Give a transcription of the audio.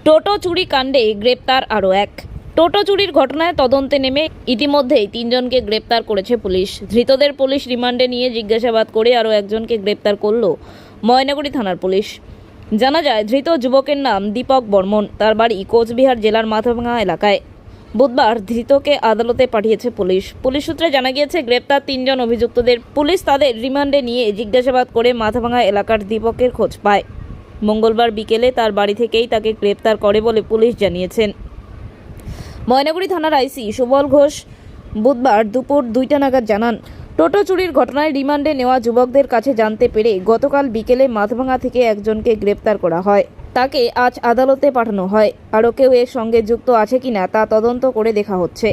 টোটো চুরি কাণ্ডে গ্রেপ্তার আরও এক। টোটো চুরির ঘটনায় তদন্তে নেমে ইতিমধ্যেই 3 জনকে গ্রেপ্তার করেছে পুলিশ। ধৃতদের পুলিশ রিমান্ডে নিয়ে জিজ্ঞাসাবাদ করে আরও একজনকে গ্রেপ্তার করল ময়নাগুড়ি থানার পুলিশ। জানা যায়, ধৃত যুবকের নাম দীপক বর্মন। তার বাড়ি কোচবিহার জেলার মাথাভাঙা এলাকায়। বুধবার ধৃতকে আদালতে পাঠিয়েছে পুলিশ। পুলিশ সূত্রে জানা গিয়েছে, গ্রেপ্তার 3 জন অভিযুক্তদের পুলিশ তাদের রিমান্ডে নিয়ে জিজ্ঞাসাবাদ করে মাথাভাঙা এলাকার দীপকের খোঁজ পায়। মঙ্গলবার বিকেলে তার বাড়ি থেকেই তাকে গ্রেপ্তার করে বলে পুলিশ জানিয়েছেন। ময়নাগুড়ি থানার আইসি সুবল ঘোষ বুধবার দুপুর 2টা নাগাদ জানান, টোটো চুরির ঘটনায় রিমান্ডে নেওয়া যুবকদের কাছে জানতে পেরে গতকাল বিকেলে মাথাভাঙা থেকে একজনকে গ্রেপ্তার করা হয়। তাকে আজ আদালতে পাঠানো হয়। আরও কেউ এর সঙ্গে যুক্ত আছে কিনা তা তদন্ত করে দেখা হচ্ছে।